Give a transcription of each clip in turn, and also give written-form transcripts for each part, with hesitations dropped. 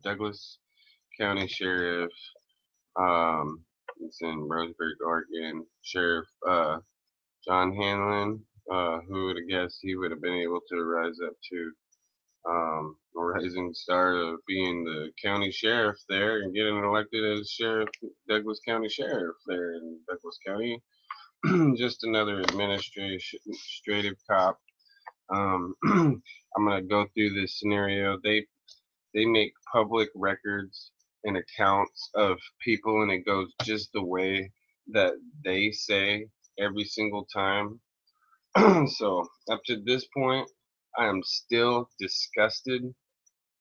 Douglas County Sheriff. Um, it's in Roseburg, Oregon. Sheriff John Hanlin. Who would have guessed he would have been able to rise up to a rising star of being the county sheriff there and getting elected as sheriff, Douglas County Sheriff there in Douglas County. Just another administrative cop. I'm gonna go through this scenario. They make public records and accounts of people, and it goes just the way that they say every single time. So up to this point, I am still disgusted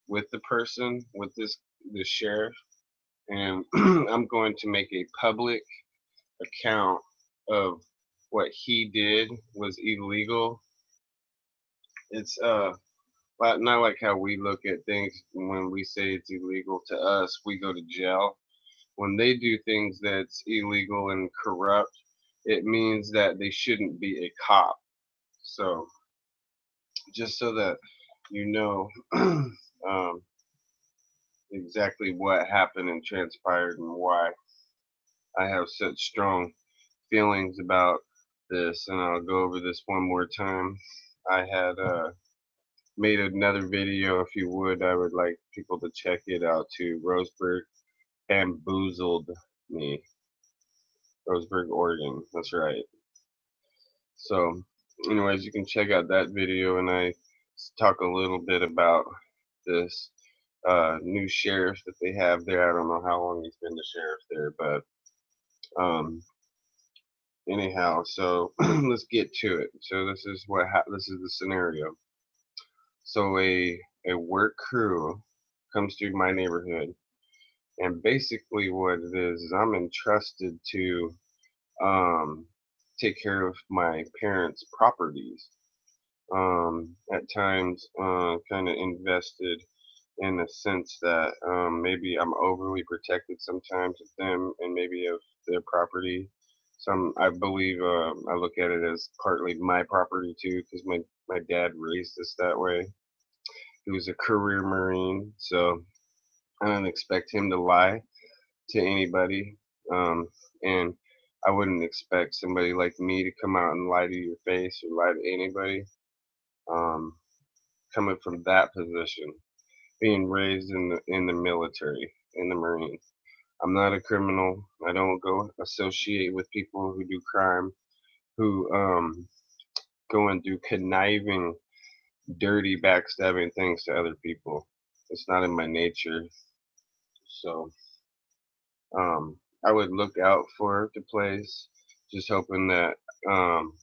with the person, with the sheriff, and I'm going to make a public account of what he did was illegal. It's not like how we look at things when we say it's illegal to us, we go to jail. When they do things that's illegal and corrupt, it means that they shouldn't be a cop. So just so that you know exactly what happened and transpired and why I have such strong feelings about this, and I'll go over this one more time. I had made another video. If you would, I would like people to check it out too. Roseburg bamboozled me. Roseburg, Oregon. That's right. So, anyways, you can check out that video, and I talk a little bit about this new sheriff that they have there. I don't know how long he's been the sheriff there, but anyhow, so let's get to it. So this is the scenario. So a work crew comes through my neighborhood, and basically what it is I'm entrusted to um, take care of my parents' properties. At times, kind of invested in the sense that maybe I'm overly protected sometimes of them and maybe of their property. I believe I look at it as partly my property too, because my dad raised us that way. He was a career Marine, so I don't expect him to lie to anybody. And I wouldn't expect somebody like me to come out and lie to your face or lie to anybody. Um, Coming from that position, being raised in the military, in the Marines. I'm not a criminal. I don't go associate with people who do crime, who go and do conniving, dirty, backstabbing things to other people. It's not in my nature. So I would look out for the place, just hoping that um,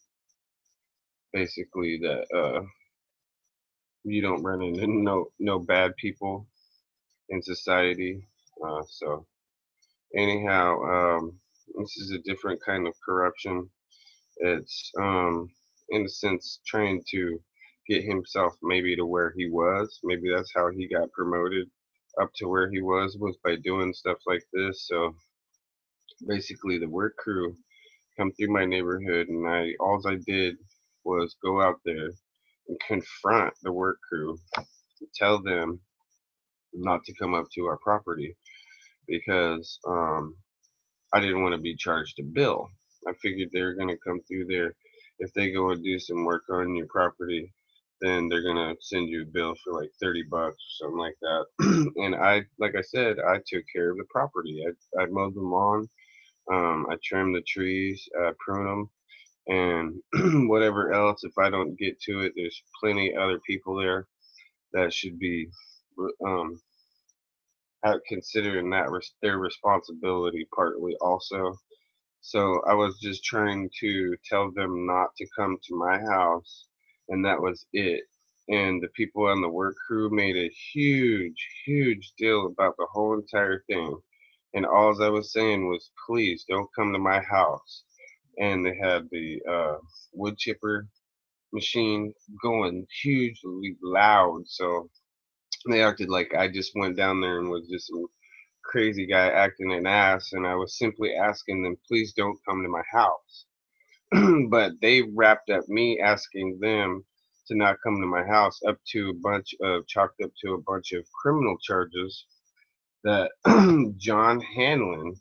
basically that you don't run into no bad people in society. So anyhow, this is a different kind of corruption. It's in a sense trying to get himself maybe to where he was. Maybe that's how he got promoted up to where he was by doing stuff like this. So basically, the work crew come through my neighborhood, and I did was go out there and confront the work crew, tell them not to come up to our property because I didn't want to be charged a bill. I figured they were going to come through there. If they go and do some work on your property, then they're going to send you a bill for like $30 or something like that. And like I said, I took care of the property. I mowed the lawn. I trimmed the trees, prune them, and whatever else. If I don't get to it, there's plenty other people there that should be um, considering that their responsibility partly also. So I was just trying to tell them not to come to my house, and that was it. And the people on the work crew made a huge deal about the whole entire thing. And all I was saying was, please don't come to my house. And they had the wood chipper machine going hugely loud. So they acted like I just went down there and was just some crazy guy acting an ass. And I was simply asking them, please don't come to my house. But they wrapped up me asking them to not come to my house, up to a bunch of chalked up to a bunch of criminal charges that John Hanlin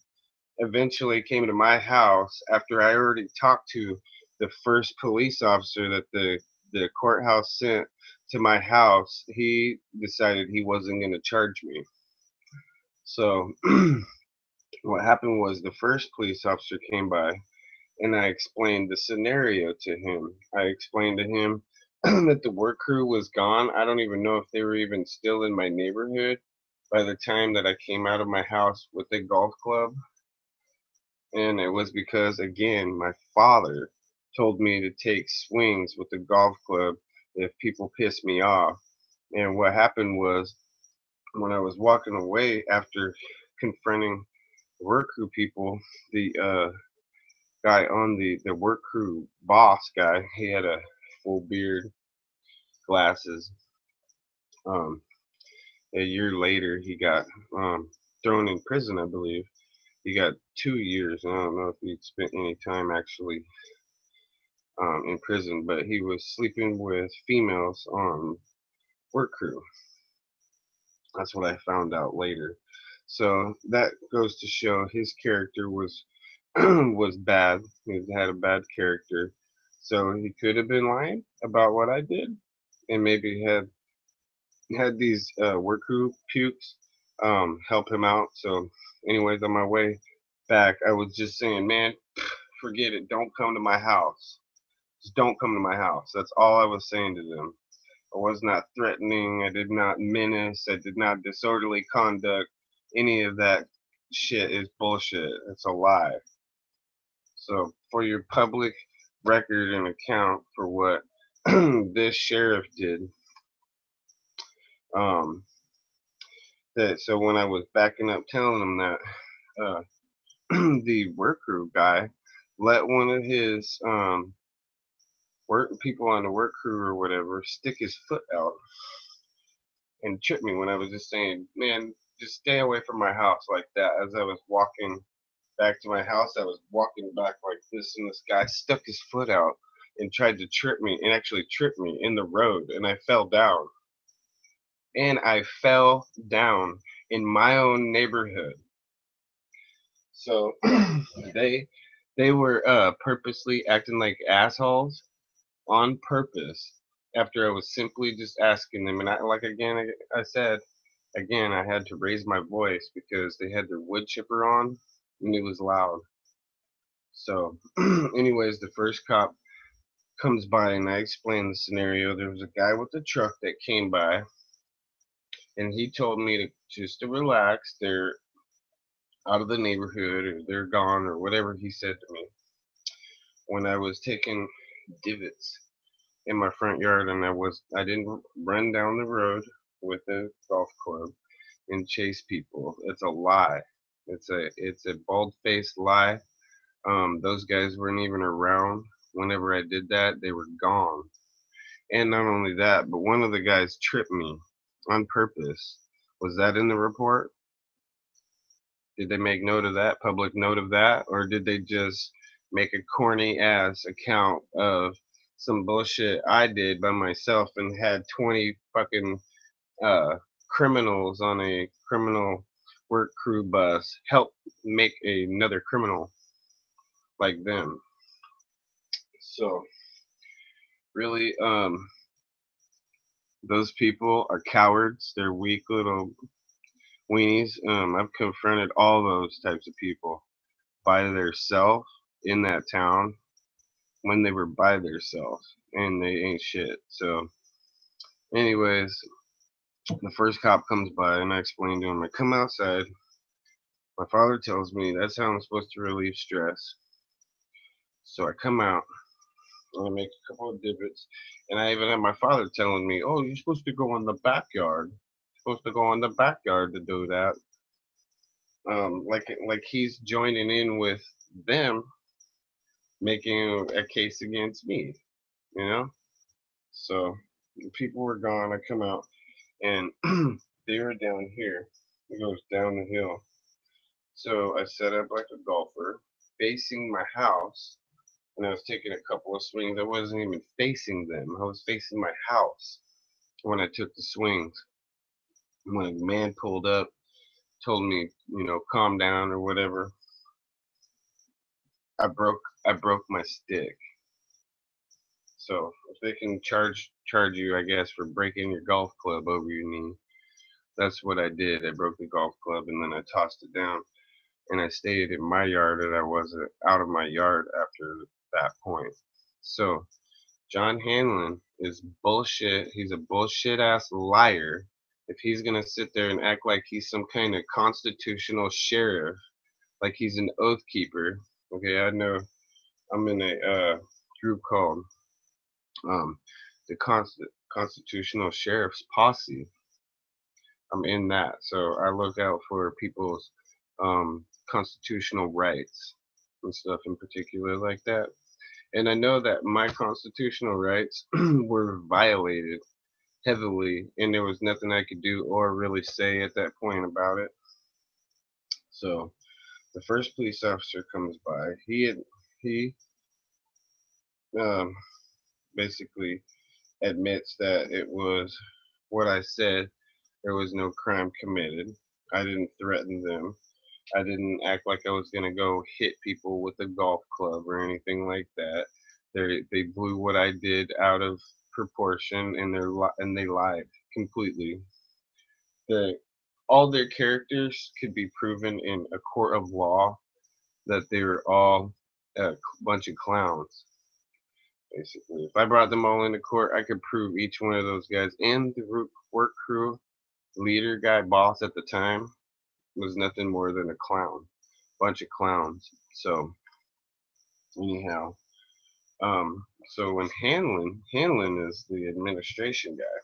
eventually came to my house after I already talked to the first police officer that the courthouse sent to my house. He decided he wasn't going to charge me. So what happened was the first police officer came by and I explained the scenario to him. I explained to him that the work crew was gone. I don't even know if they were even still in my neighborhood by the time that I came out of my house with the golf club. And it was because, again, my father told me to take swings with the golf club if people pissed me off. And what happened was, when I was walking away after confronting work crew people, the guy on the work crew boss guy, he had a full beard, glasses. Um, a year later, he got thrown in prison, I believe. He got 2 years. I don't know if he spent any time actually in prison, but he was sleeping with females on work crew. That's what I found out later. So that goes to show his character was was bad. He had a bad character. So he could have been lying about what I did, and maybe had these work crew pukes help him out. So, anyways, on my way back, I was just saying, man, forget it. Don't come to my house. Just don't come to my house. That's all I was saying to them. I was not threatening. I did not menace. I did not disorderly conduct. Any of that shit is bullshit. It's a lie. So, for your public record and account for what this sheriff did, um, that so when I was backing up telling him that, uh, the work crew guy let one of his work people on the work crew or whatever stick his foot out and trip me when I was just saying, man, just stay away from my house like that. As I was walking back to my house, I was walking back like this, and this guy stuck his foot out and tried to trip me, and actually tripped me in the road, and I fell down. And I fell down in my own neighborhood. So they they were purposely acting like assholes on purpose after I was simply just asking them. And I, like, again, I said, again, I had to raise my voice because they had their wood chipper on and it was loud. So, anyways, the first cop comes by and I explain the scenario. There was a guy with a truck that came by and he told me to relax. They're out of the neighborhood or they're gone or whatever he said to me when I was taking divots in my front yard, and I didn't run down the road with a golf club and chase people. It's a lie. It's a bald-faced lie. Those guys weren't even around whenever I did that. They were gone. And not only that, but one of the guys tripped me on purpose. Was that in the report? Did they make note of that, public note of that, or did they just make a corny ass account of some bullshit I did by myself and had 20 fucking uh, criminals on a criminal work crew bus help make another criminal like them? So really, those people are cowards. They're weak little weenies. I've confronted all those types of people by themselves in that town when they were by themselves and they ain't shit. So, anyways, the first cop comes by and I explain to him, I come outside. My father tells me that's how I'm supposed to relieve stress. So I come out and I make a couple of divots. And I even have my father telling me, oh, you're supposed to go in the backyard. You're supposed to go in the backyard to do that. Like he's joining in with them making a case against me, you know? So people were gone. I come out and they were down here. It goes down the hill. So I set up like a golfer facing my house and I was taking a couple of swings. I wasn't even facing them. I was facing my house when I took the swings. When a man pulled up, told me, calm down or whatever, I broke my stick. So if they can charge you, I guess, for breaking your golf club over your knee, that's what I did. I broke the golf club and then I tossed it down, and I stayed in my yard, and I wasn't out of my yard after that point. So John Hanlin is bullshit. He's a bullshit ass liar. If he's gonna sit there and act like he's some kind of constitutional sheriff, like he's an oath keeper. Okay, I know I'm in a group called um, the Constitutional Sheriff's Posse. I'm in that, so I look out for people's constitutional rights and stuff in particular like that. And I know that my constitutional rights were violated heavily, and there was nothing I could do or really say at that point about it. So the first police officer comes by. He um, basically admits that it was what I said. There was no crime committed. I didn't threaten them. I didn't act like I was gonna go hit people with a golf club or anything like that. They blew what I did out of proportion, and they lied completely. The All their characters could be proven in a court of law that they were all a bunch of clowns. Basically, if I brought them all into court, I could prove each one of those guys and the work crew leader guy, boss at the time, was nothing more than a clown, bunch of clowns. So anyhow, so when Hanlin is the administration guy,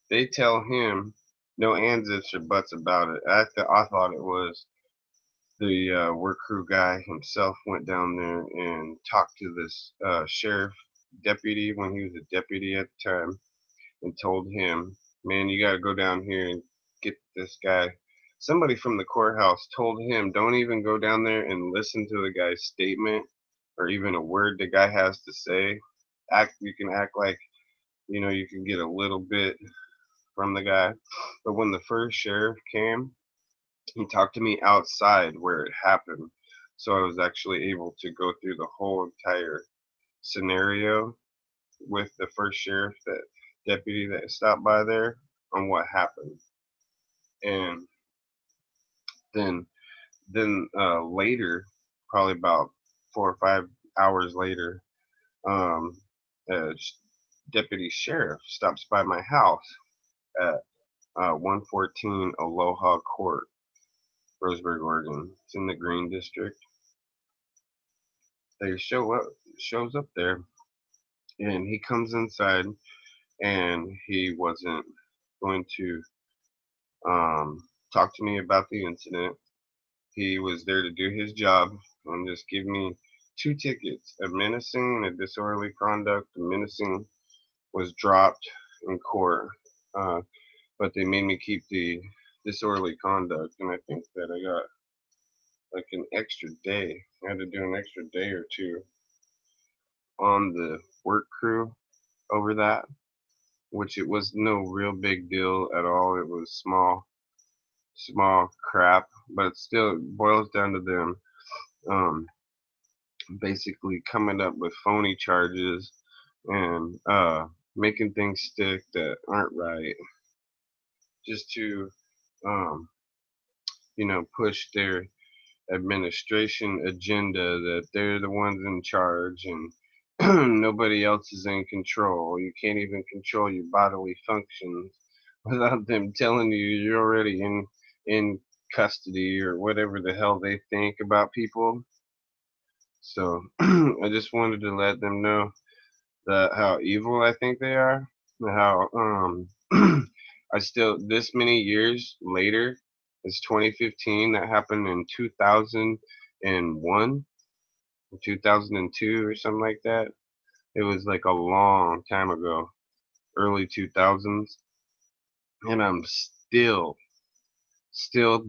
they tell him no ands, ifs, or buts about it. I thought it was the work crew guy himself went down there and talked to this sheriff deputy when he was a deputy at the time, and told him, man, you got to go down here and get this guy. Somebody from the courthouse told him, don't even go down there and listen to the guy's statement or even a word the guy has to say. You can act like, you can get a little bit from the guy. But when the first sheriff came, he talked to me outside where it happened. So I was actually able to go through the whole entire scenario with the first sheriff, that deputy that stopped by there, on what happened. And then later, probably about 4 or 5 hours later, um, a deputy sheriff stops by my house at 114 Aloha Court, Roseburg, Oregon. It's in the Green District. They shows up there, and he comes inside, and he wasn't going to talk to me about the incident. He was there to do his job and just give me 2 tickets, a menacing and a disorderly conduct. The menacing was dropped in court, uh, but they made me keep the disorderly conduct, and I think that I got like an extra day. I had to do an extra day or two on the work crew over that, which it was no real big deal at all. It was small crap, but it still boils down to them um, basically coming up with phony charges and making things stick that aren't right, just to um, push their administration agenda that they're the ones in charge, and nobody else is in control. You can't even control your bodily functions without them telling you you're already in custody or whatever the hell they think about people. So I just wanted to let them know that how evil I think they are, how I still, this many years later, it's 2015, that happened in 2001, 2002 or something like that. It was like a long time ago, early 2000s, and I'm still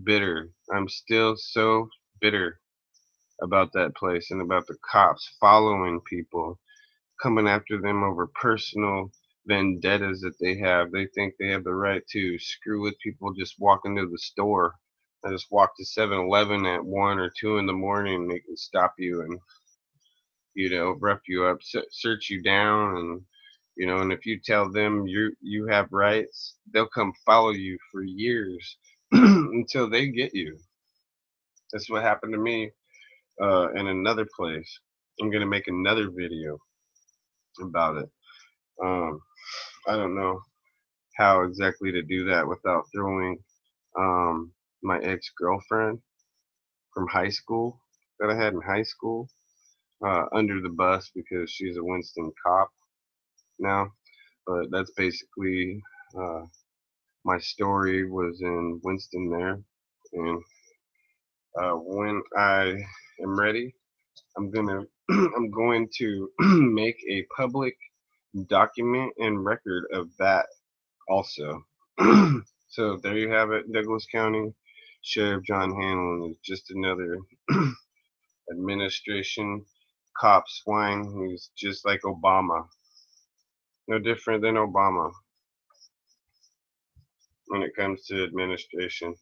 bitter. I'm still so bitter about that place and about the cops following people, coming after them over personal vendettas that they have. They think they have the right to screw with people just walking to the store. I just walk to 7-Eleven at 1 or 2 in the morning and they can stop you and, rough you up, search you down, and and if you tell them you have rights, they'll come follow you for years until they get you. That's what happened to me in another place. I'm gonna make another video about it. Um, I don't know how exactly to do that without throwing um, my ex-girlfriend from high school that I had in high school under the bus because she's a Winston cop now. But that's basically uh, my story was in Winston there. And when I am ready, I'm gonna I'm going to make a public document and record of that also. So there you have it. Douglas County Sheriff John Hanlin is just another administration cop swine who's just like Obama. No different than Obama when it comes to administration.